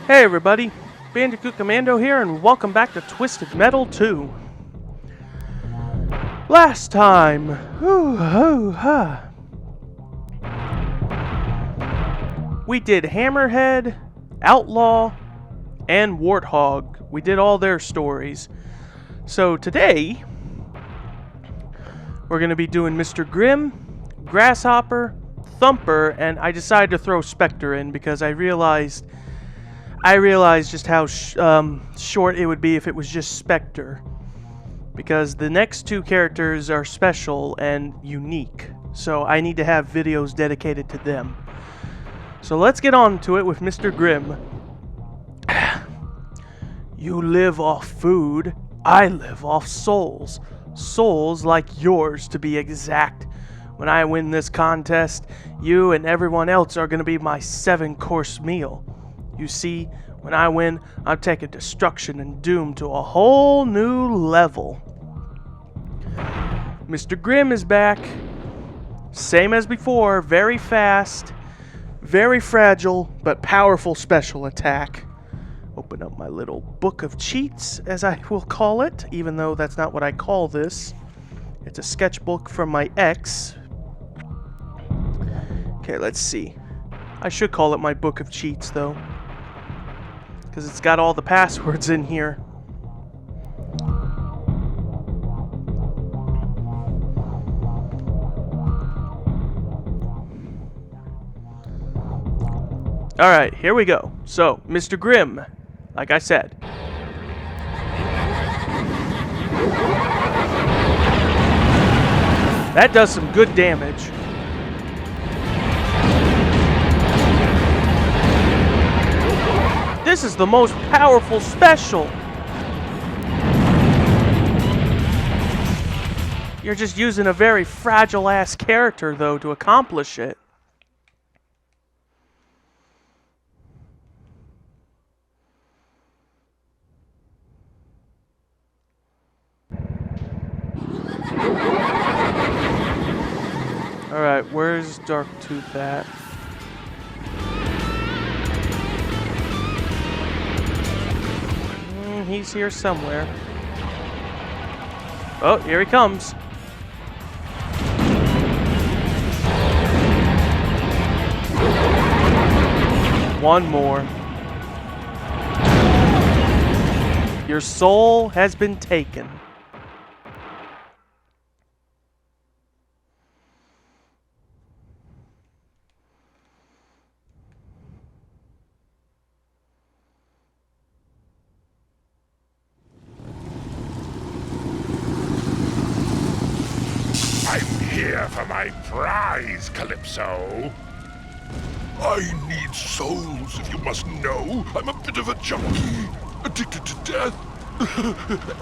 Hey everybody, Bandicoot Commando here, and welcome back to Twisted Metal 2. Last time, we did Hammerhead, Outlaw, and Warthog. We did all their stories. So today, we're going to be doing Mr. Grimm, Grasshopper, Thumper, and I decided to throw Spectre in because I realized just how short it would be if it was just Spectre. Because the next two characters are special and unique. So I need to have videos dedicated to them. So let's get on to it with Mr. Grimm. You live off food. I live off souls. Souls like yours, to be exact. When I win this contest, you and everyone else are going to be my 7-course meal. You see, when I win, I'm taking destruction and doom to a whole new level. Mr. Grimm is back. Same as before, very fast, very fragile, but powerful special attack. Open up my little book of cheats, as I will call it, even though that's not what I call this. It's a sketchbook from my ex. Okay, let's see. I should call it my book of cheats, though, because it's got all the passwords in here. Alright, here we go. So, Mr. Grimm, like I said. That does some good damage. This is the most powerful special. You're just using a very fragile-ass character, though, to accomplish it. Alright, where's Darktooth at? He's here somewhere. Oh, here he comes. One more. Your soul has been taken. Here for my prize, Calypso. I need souls, if you must know. I'm a bit of a junkie, addicted to death.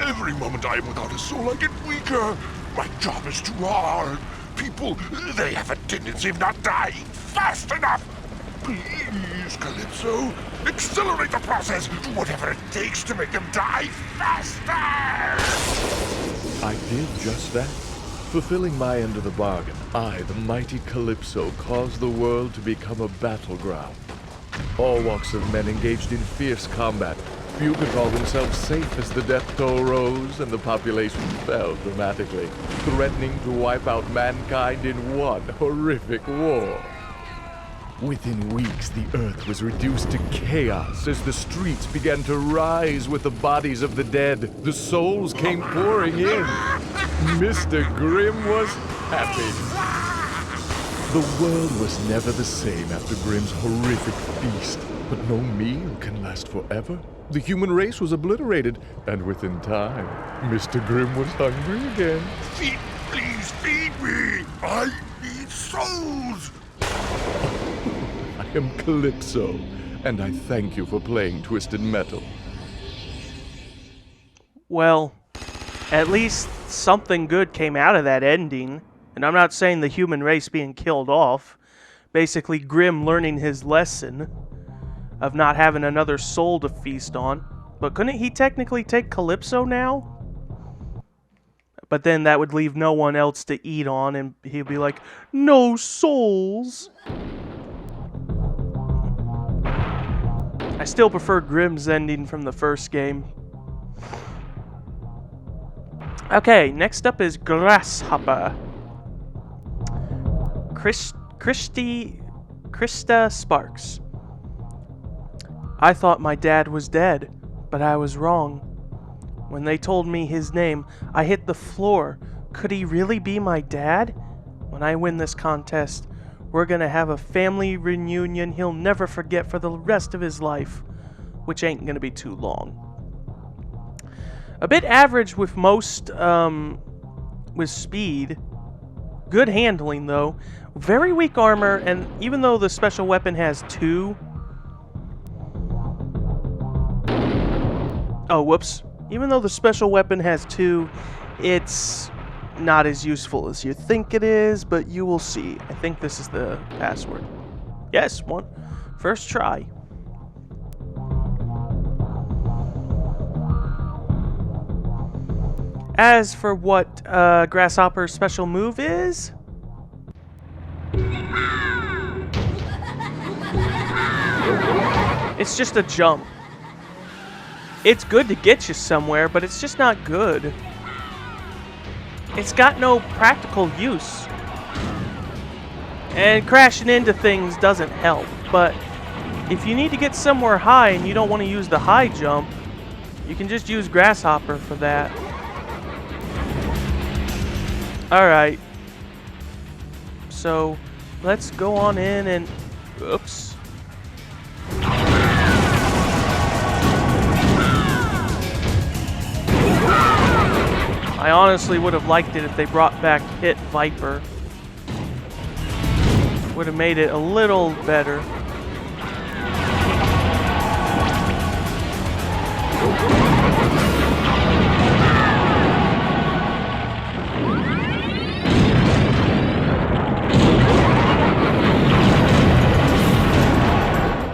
Every moment I am without a soul, I get weaker. My job is too hard. People, they have a tendency of not dying fast enough. Please, Calypso, accelerate the process. Do whatever it takes to make them die faster. I did just that. Fulfilling my end of the bargain, I, the mighty Calypso, caused the world to become a battleground. All walks of men engaged in fierce combat. Few could call themselves safe as the death toll rose and the population fell dramatically, threatening to wipe out mankind in one horrific war. Within weeks, the earth was reduced to chaos as the streets began to rise with the bodies of the dead. The souls came pouring in. Mr. Grimm was happy. The world was never the same after Grimm's horrific feast. But no meal can last forever. The human race was obliterated, and within time, Mr. Grimm was hungry again. Please feed me. I need souls. I am Calypso, and I thank you for playing Twisted Metal. Well, at least something good came out of that ending. And I'm not saying the human race being killed off. Basically, Grimm learning his lesson of not having another soul to feast on. But couldn't he technically take Calypso now? But then that would leave no one else to eat on, and he'd be like, no souls. I still prefer Grimm's ending from the first game. Okay, next up is Grasshopper. Krista Sparks. I thought my dad was dead, but I was wrong. When they told me his name, I hit the floor. Could he really be my dad? When I win this contest, we're gonna have a family reunion he'll never forget for the rest of his life, which ain't gonna be too long. A bit average with most, with speed. Good handling, though. Very weak armor, and even though the special weapon has 2... Oh, whoops. Even though the special weapon has 2, it's not as useful as you think it is, but you will see. I think this is the password. Yes, one. First try. As for what Grasshopper's special move is... It's just a jump. It's good to get you somewhere, but it's just not good. It's got no practical use. And crashing into things doesn't help, but if you need to get somewhere high and you don't want to use the high jump, you can just use Grasshopper for that. Alright. So, let's go on in and... Oops. I honestly would have liked it if they brought back Hit Viper. Would have made it a little better.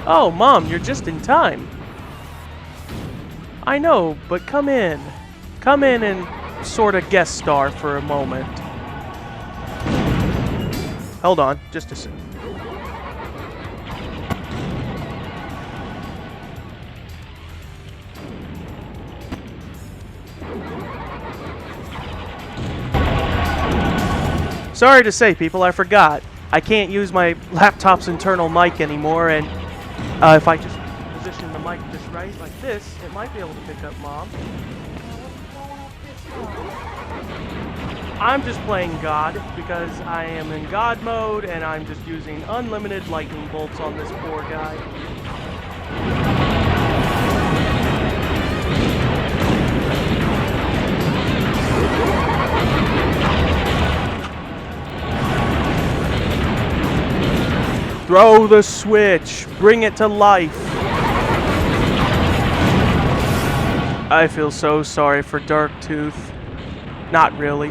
Oh, Mom, you're just in time. I know, but come in. Come in and sort of guest star for a moment. Hold on, just a sec. Sorry to say, people, I forgot. I can't use my laptop's internal mic anymore, and if I just position the mic just right, like this, it might be able to pick up Mom. I'm just playing God because I am in God mode and I'm just using unlimited lightning bolts on this poor guy. Throw the switch, bring it to life. I feel so sorry for Darktooth. Not really.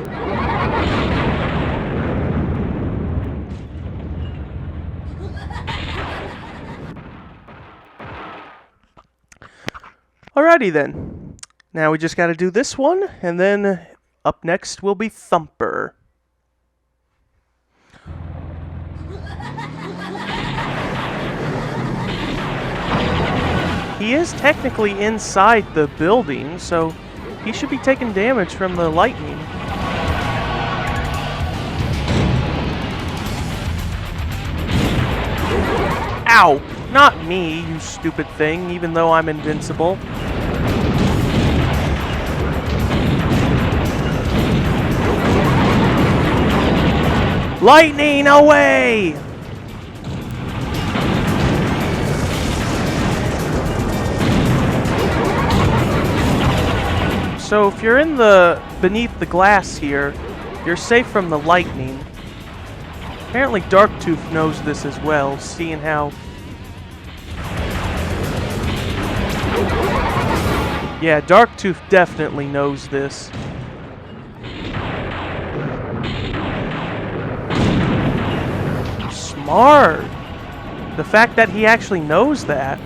Alrighty then. Now we just gotta do this one, and then up next will be Thumper. He is technically inside the building, so he should be taking damage from the lightning. Ow! Not me, you stupid thing, even though I'm invincible. Lightning away! So if you're in the beneath the glass here, you're safe from the lightning. Apparently Darktooth knows this as well, seeing how... Yeah, Darktooth definitely knows this. Smart! The fact that he actually knows that.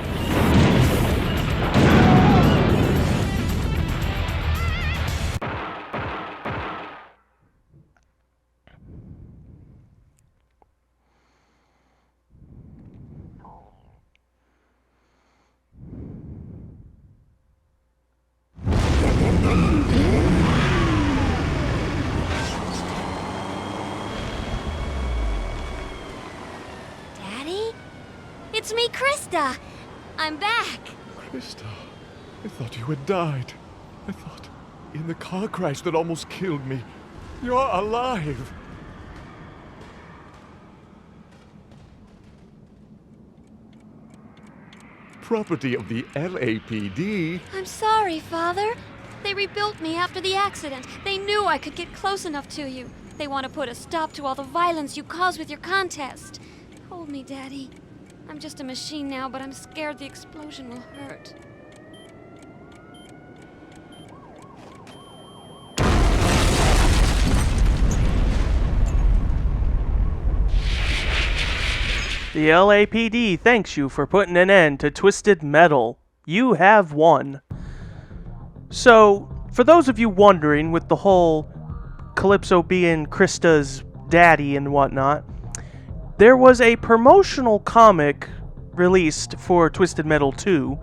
It's me, Krista. I'm back. Krista, I thought you had died. I thought in the car crash that almost killed me. You're alive. Property of the LAPD. I'm sorry, Father. They rebuilt me after the accident. They knew I could get close enough to you. They want to put a stop to all the violence you caused with your contest. Hold me, Daddy. I'm just a machine now, but I'm scared the explosion will hurt. The LAPD thanks you for putting an end to Twisted Metal. You have won. So, for those of you wondering, with the whole Calypso being Krista's daddy and whatnot, there was a promotional comic released for Twisted Metal 2,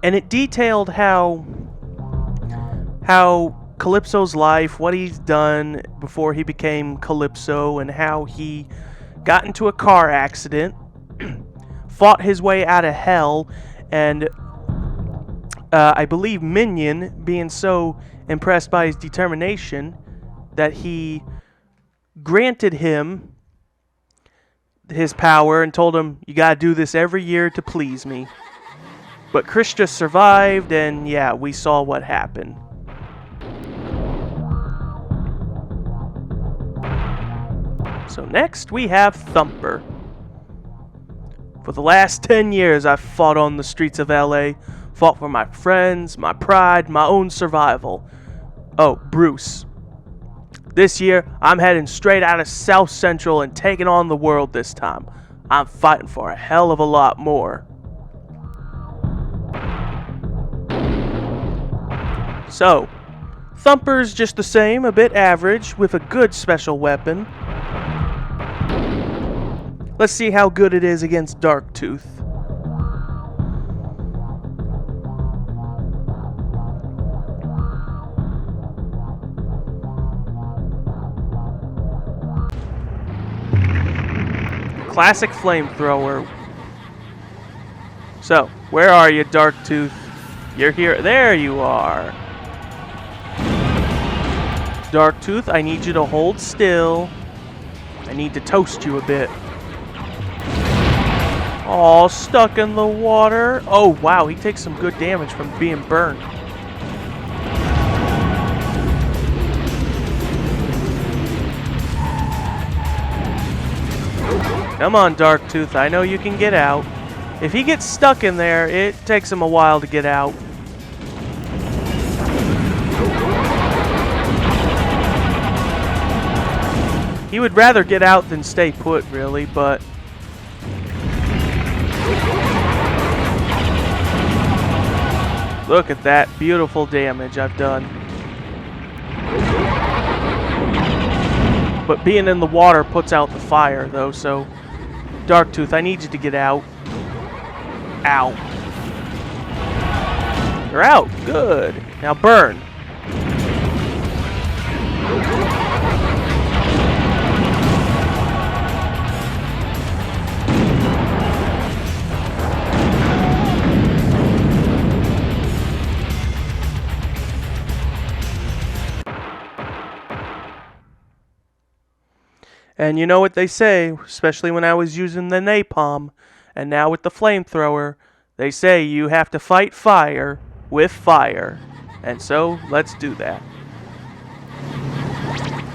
and it detailed how Calypso's life, what he's done before he became Calypso, and how he got into a car accident, fought his way out of hell, and I believe Minion, being so impressed by his determination, that he granted him his power and told him, you gotta do this every year to please me. But Krista survived, and yeah, we saw what happened. So next we have Thumper. For the last 10 years I've fought on the streets of LA, fought for my friends, my pride, my own survival. Oh, Bruce. This year I'm heading straight out of South Central and taking on the world this time. I'm fighting for a hell of a lot more. So, Thumper's just the same, a bit average, with a good special weapon. Let's see how good it is against Darktooth. Classic flamethrower. So, where are you, Darktooth? You're here. There you are. Darktooth, I need you to hold still. I need to toast you a bit. Oh, stuck in the water. Oh, wow, he takes some good damage from being burned. Come on, Darktooth, I know you can get out. If he gets stuck in there, it takes him a while to get out. He would rather get out than stay put, really, but... Look at that beautiful damage I've done. But being in the water puts out the fire, though, so... Darktooth, I need you to get out. Ow. You're out. Good. Now burn. And you know what they say, especially when I was using the napalm, and now with the flamethrower, they say you have to fight fire with fire. And so, let's do that.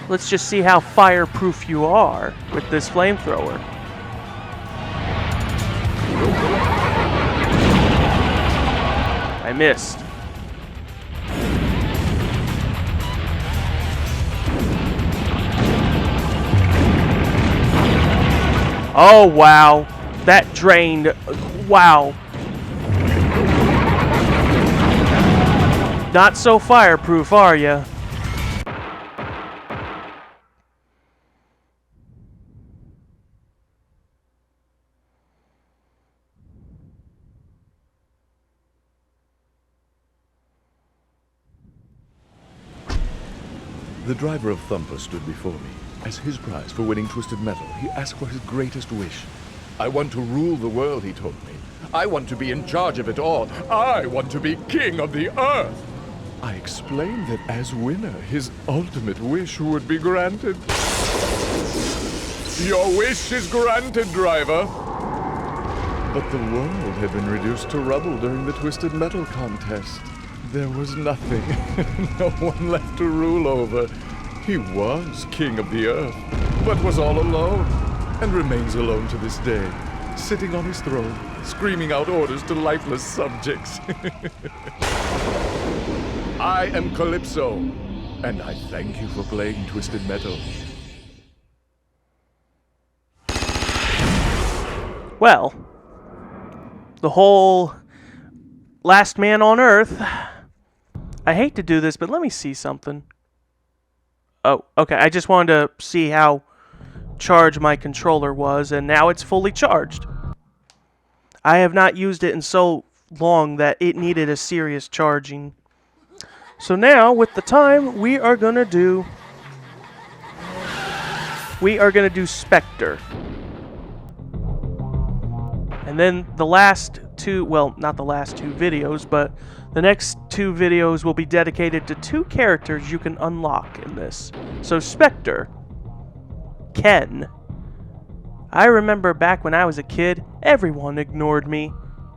Let's just see how fireproof you are with this flamethrower. I missed. Oh, wow. That drained. Wow. Not so fireproof, are ya? The driver of Thumper stood before me. As his prize for winning Twisted Metal, he asked for his greatest wish. I want to rule the world, he told me. I want to be in charge of it all. I want to be king of the earth. I explained that as winner, his ultimate wish would be granted. Your wish is granted, driver. But the world had been reduced to rubble during the Twisted Metal contest. There was nothing, no one left to rule over. He was king of the earth, but was all alone, and remains alone to this day, sitting on his throne, screaming out orders to lifeless subjects. I am Calypso, and I thank you for playing Twisted Metal. Well, the whole last man on Earth. I hate to do this, but let me see something. Oh, okay. I just wanted to see how charged my controller was, and now it's fully charged. I have not used it in so long that it needed a serious charging. So now, with the time, we are gonna do Spectre. And then the last two, well, not the last two videos, but the next two videos will be dedicated to two characters you can unlock in this. So Spectre, Ken. I remember back when I was a kid, everyone ignored me.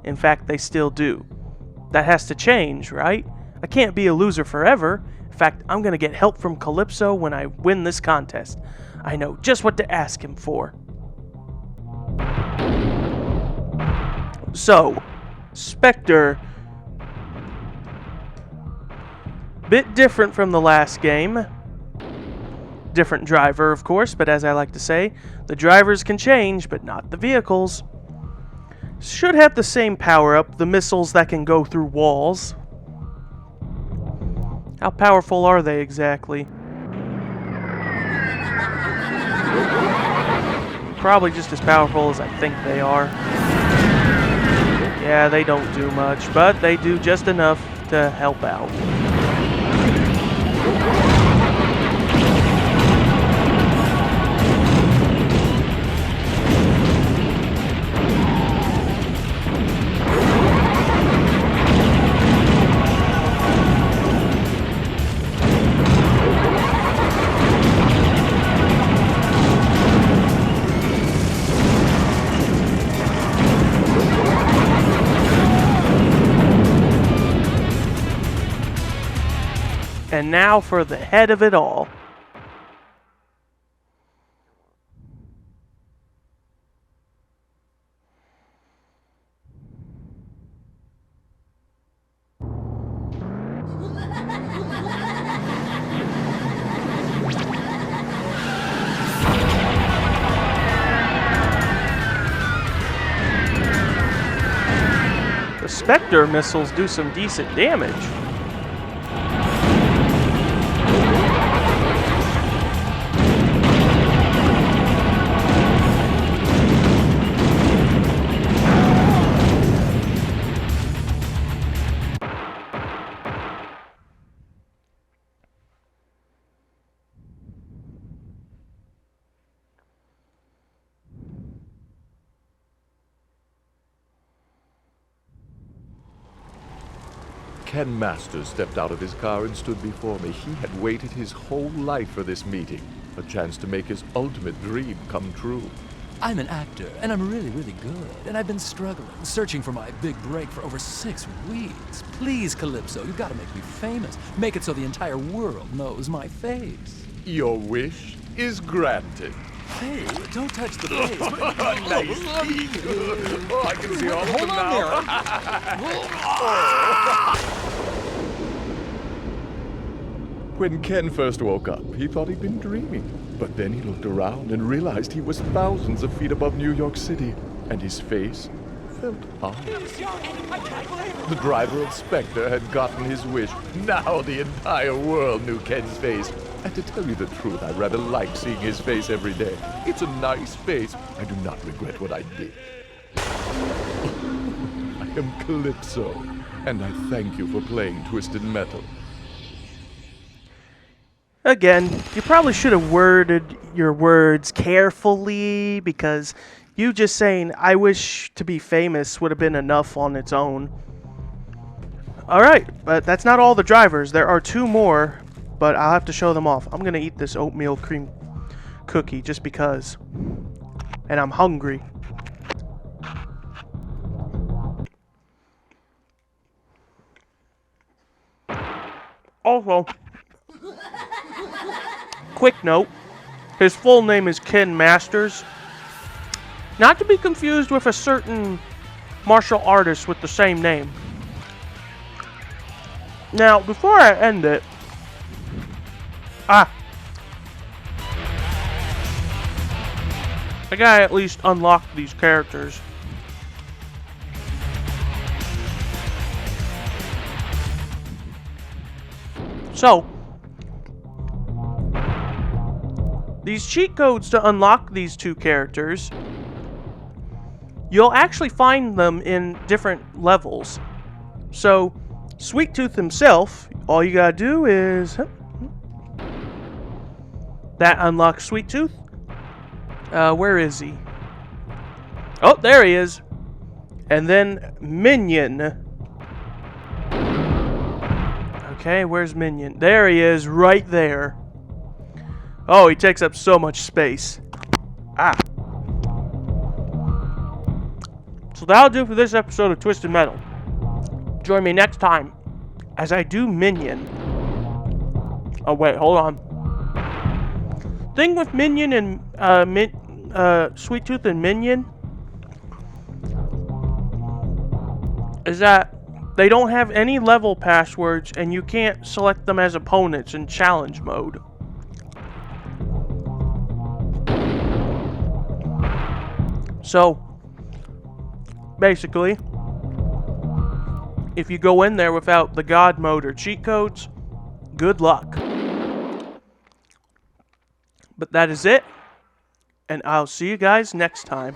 In fact, they still do. That has to change, right? I can't be a loser forever. In fact, I'm gonna get help from Calypso when I win this contest. I know just what to ask him for. So, Spectre, bit different from the last game. Different driver, of course, but as I like to say, the drivers can change, but not the vehicles. Should have the same power-up, the missiles that can go through walls. How powerful are they exactly? Probably just as powerful as I think they are. Yeah, they don't do much, but they do just enough to help out. And now for the head of it all. The Spectre missiles do some decent damage. Ken Masters stepped out of his car and stood before me. He had waited his whole life for this meeting, a chance to make his ultimate dream come true. I'm an actor, and I'm really, really good. And I've been struggling, searching for my big break for over 6 weeks. Please, Calypso, you've got to make me famous. Make it so the entire world knows my face. Your wish is granted. Hey, don't touch the face. Nice. Oh, I can see all of them now. When Ken first woke up, he thought he'd been dreaming. But then he looked around and realized he was thousands of feet above New York City, and his face felt hard. The driver of Spectre had gotten his wish. Now the entire world knew Ken's face. And to tell you the truth, I rather like seeing his face every day. It's a nice face. I do not regret what I did. I am Calypso, and I thank you for playing Twisted Metal. Again, you probably should have worded your words carefully, because You just saying, I wish to be famous would have been enough on its own. Alright, but that's not all the drivers. There are 2 more, but I'll have to show them off. I'm gonna eat this oatmeal cream cookie just because. And I'm hungry. Also, quick note, his full name is Ken Masters. Not to be confused with a certain martial artist with the same name. Now, before I end it... I gotta at least unlock these characters. So, these cheat codes to unlock these 2 characters, you'll actually find them in different levels. So, Sweet Tooth himself, all you gotta do is... That unlocks Sweet Tooth. Where is he? Oh, there he is. And then Minion. Okay, where's Minion? There he is, right there. Oh, he takes up so much space. Ah. So that'll do for this episode of Twisted Metal. Join me next time as I do Minion. Oh, wait, hold on. Thing with Minion and Sweet Tooth and Minion is that they don't have any level passwords and you can't select them as opponents in challenge mode. So, basically, if you go in there without the God mode or cheat codes, good luck. But that is it, and I'll see you guys next time.